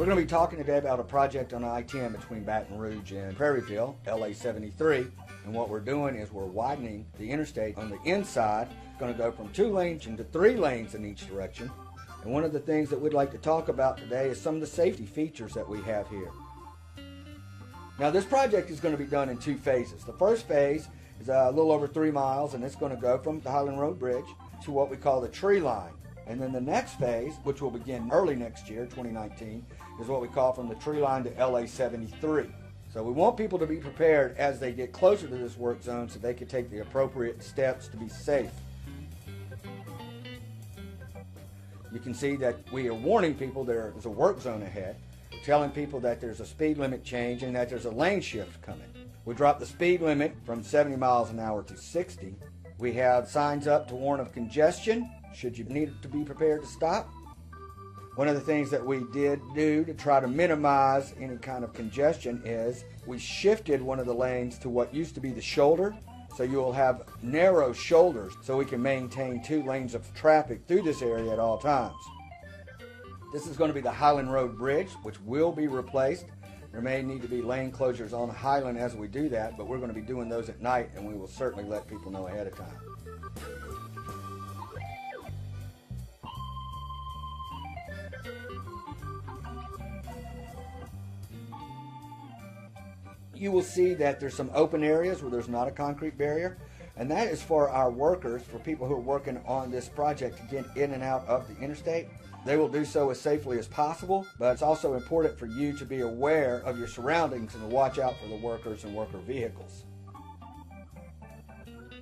We're going to be talking today about a project on I-10 between Baton Rouge and Prairieville, LA 73. And what we're doing is we're widening the interstate on the inside. It's going to go from 2 lanes into 3 lanes in each direction. And one of the things that we'd like to talk about today is some of the safety features that we have here. Now, this project is going to be done in 2 phases. The first phase is a little over 3 miles, and it's going to go from the Highland Road Bridge to what we call the tree line. And then the next phase, which will begin early next year, 2019, is what we call from the tree line to LA 73. So we want people to be prepared as they get closer to this work zone so they can take the appropriate steps to be safe. You can see that we are warning people there's a work zone ahead, telling people that there's a speed limit change and that there's a lane shift coming. We dropped the speed limit from 70 miles an hour to 60. We have signs up to warn of congestion, should you need to be prepared to stop. One of the things that we did do to try to minimize any kind of congestion is we shifted one of the lanes to what used to be the shoulder. So you'll have narrow shoulders so we can maintain 2 lanes of traffic through this area at all times. This is going to be the Highland Road Bridge, which will be replaced. There may need to be lane closures on Highland as we do that, but we're going to be doing those at night, and we will certainly let people know ahead of time. You will see that there's some open areas where there's not a concrete barrier, and that is for our workers, for people who are working on this project to get in and out of the interstate. They will do so as safely as possible, but it's also important for you to be aware of your surroundings and to watch out for the workers and worker vehicles.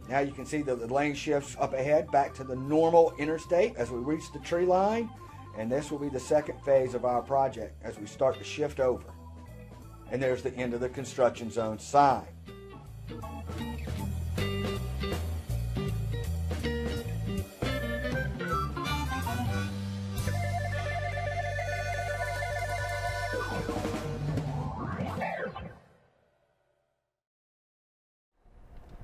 Now you can see the lane shifts up ahead back to the normal interstate as we reach the tree line, and this will be the second phase of our project as we start to shift over. And there's the end of the construction zone sign.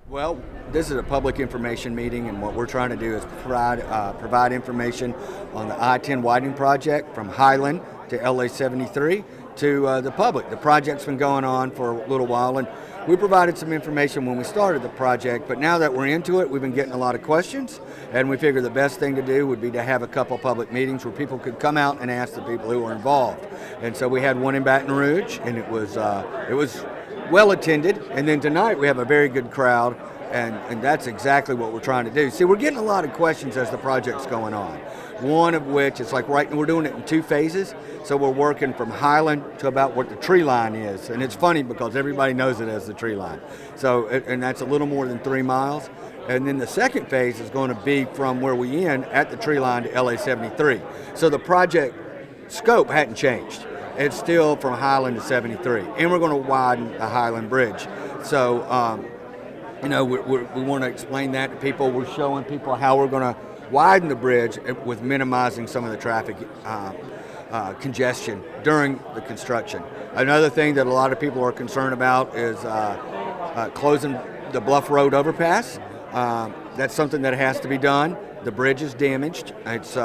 Well, this is a public information meeting, and what we're trying to do is provide information on the I-10 widening project from Highland to LA 73 to the public. The project's been going on for a little while, and we provided some information when we started the project, but now that we're into it, we've been getting a lot of questions, and we figured the best thing to do would be to have a couple public meetings where people could come out and ask the people who were involved. And so we had one in Baton Rouge, and it was well attended, and then tonight we have a very good crowd, and that's exactly what we're trying to do. See, we're getting a lot of questions as the project's going on. One of which is like we're doing it in 2 phases, so we're working from Highland to about what the tree line is, and it's funny because everybody knows it as the tree line. So, and that's a little more than 3 miles, and then the second phase is going to be from where we end at the tree line to LA 73. So the project scope hadn't changed. It's still from Highland to 73, and we're going to widen the Highland Bridge. So, we want to explain that to people. We're showing people how we're going to widen the bridge with minimizing some of the traffic congestion during the construction. Another thing that a lot of people are concerned about is closing the Bluff Road overpass. That's something that has to be done. The bridge is damaged. It's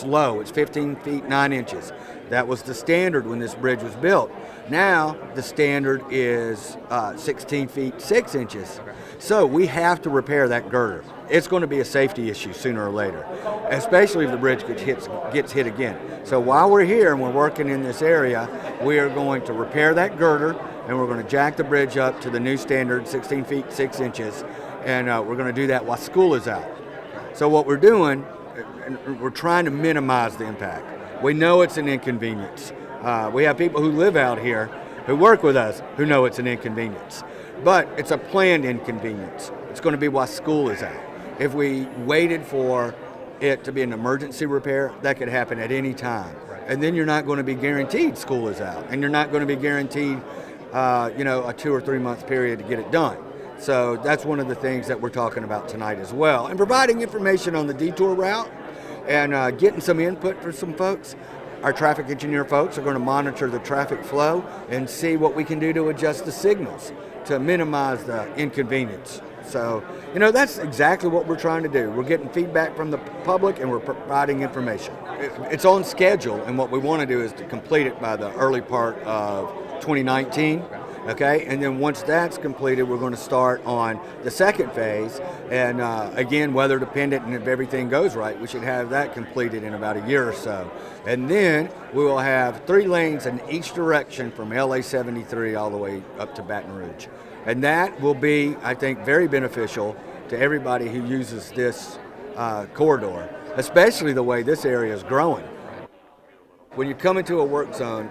low. It's 15 feet 9 inches. That was the standard when this bridge was built. Now the standard is 16 feet 6 inches. So we have to repair that girder. It's going to be a safety issue sooner or later, especially if the bridge gets hit again. So while we're here and we're working in this area, we are going to repair that girder, and we're going to jack the bridge up to the new standard, 16 feet 6 inches, and we're going to do that while school is out. So what we're doing, we're trying to minimize the impact. We know it's an inconvenience. We have people who live out here who work with us who know it's an inconvenience. But it's a planned inconvenience. It's going to be while school is out. If we waited for it to be an emergency repair, that could happen at any time. And then you're not going to be guaranteed school is out. And you're not going to be guaranteed, a 2 or 3 month period to get it done. So that's one of the things that we're talking about tonight as well. And providing information on the detour route and getting some input for some folks. Our traffic engineer folks are going to monitor the traffic flow and see what we can do to adjust the signals to minimize the inconvenience. So, that's exactly what we're trying to do. We're getting feedback from the public and we're providing information. It's on schedule, and what we want to do is to complete it by the early part of 2019. Okay, and then once that's completed, we're going to start on the second phase. And again, weather dependent, and if everything goes right, we should have that completed in about a year or so. And then we will have 3 lanes in each direction from LA 73 all the way up to Baton Rouge. And that will be, I think, very beneficial to everybody who uses this corridor, especially the way this area is growing. When you come into a work zone,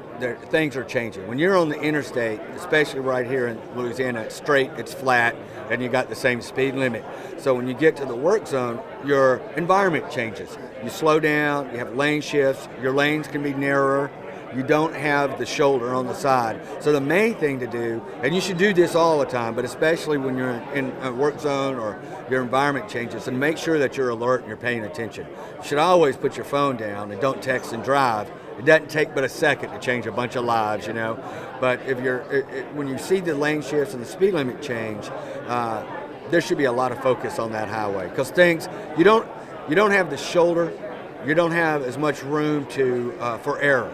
things are changing. When you're on the interstate, especially right here in Louisiana, it's straight, it's flat, and you got the same speed limit. So when you get to the work zone, your environment changes. You slow down, you have lane shifts, your lanes can be narrower, you don't have the shoulder on the side. So the main thing to do, and you should do this all the time, but especially when you're in a work zone or your environment changes, and make sure that you're alert and you're paying attention. You should always put your phone down and don't text and drive. It doesn't take but a second to change a bunch of lives, But if when you see the lane shifts and the speed limit change, there should be a lot of focus on that highway, because you don't have the shoulder, you don't have as much room for error.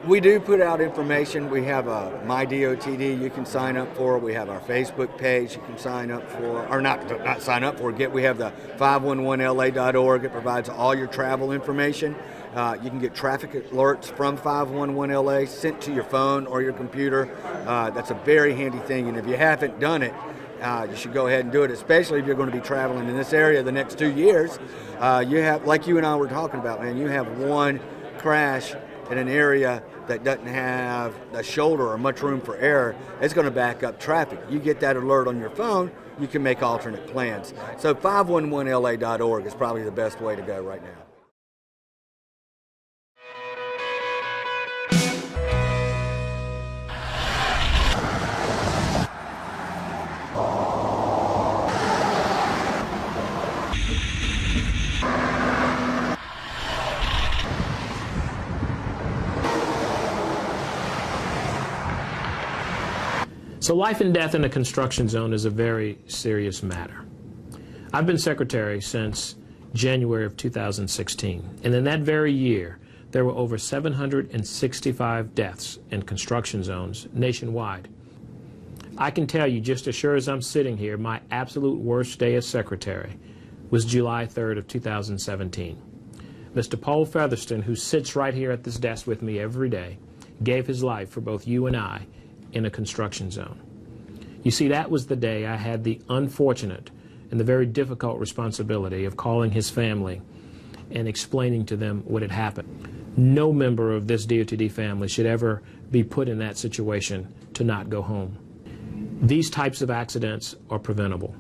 We do put out information. We have a My DOTD you can sign up for. We have our Facebook page you can sign up for, or not sign up for. We have the 511la.org. It provides all your travel information. You can get traffic alerts from 511LA sent to your phone or your computer. That's a very handy thing, and if you haven't done it, you should go ahead and do it, especially if you're going to be traveling in this area the next 2 years. You have, like you and I were talking about, man, you have one crash in an area that doesn't have a shoulder or much room for error, it's going to back up traffic. You get that alert on your phone, you can make alternate plans. So 511la.org is probably the best way to go right now. So life and death in a construction zone is a very serious matter. I've been secretary since January of 2016, and in that very year, there were over 765 deaths in construction zones nationwide. I can tell you, just as sure as I'm sitting here, my absolute worst day as secretary was July 3rd of 2017. Mr. Paul Featherston, who sits right here at this desk with me every day, gave his life for both you and I in a construction zone. You see, that was the day I had the unfortunate and the very difficult responsibility of calling his family and explaining to them what had happened. No member of this DOTD family should ever be put in that situation to not go home. These types of accidents are preventable.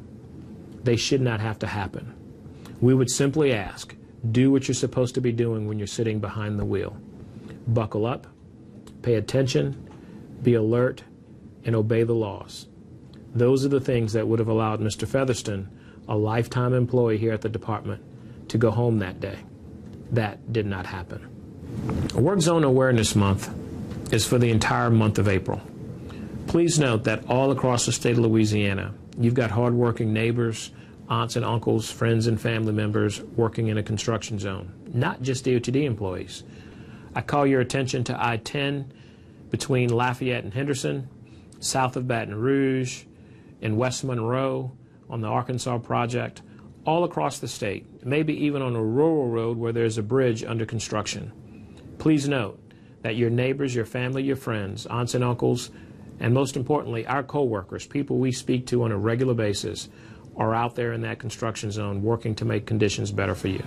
They should not have to happen. We would simply ask, do what you're supposed to be doing when you're sitting behind the wheel. Buckle up, pay attention, be alert, and obey the laws. Those are the things that would have allowed Mr. Featherston, a lifetime employee here at the department, to go home that day. That did not happen. Work Zone Awareness Month is for the entire month of April. Please note that all across the state of Louisiana, you've got hardworking neighbors, aunts and uncles, friends and family members working in a construction zone, not just DOTD employees. I call your attention to I-10 between Lafayette and Henderson, south of Baton Rouge, in West Monroe, on the Arkansas project, all across the state, maybe even on a rural road where there's a bridge under construction. Please note that your neighbors, your family, your friends, aunts and uncles, and most importantly, our co-workers, people we speak to on a regular basis, are out there in that construction zone working to make conditions better for you.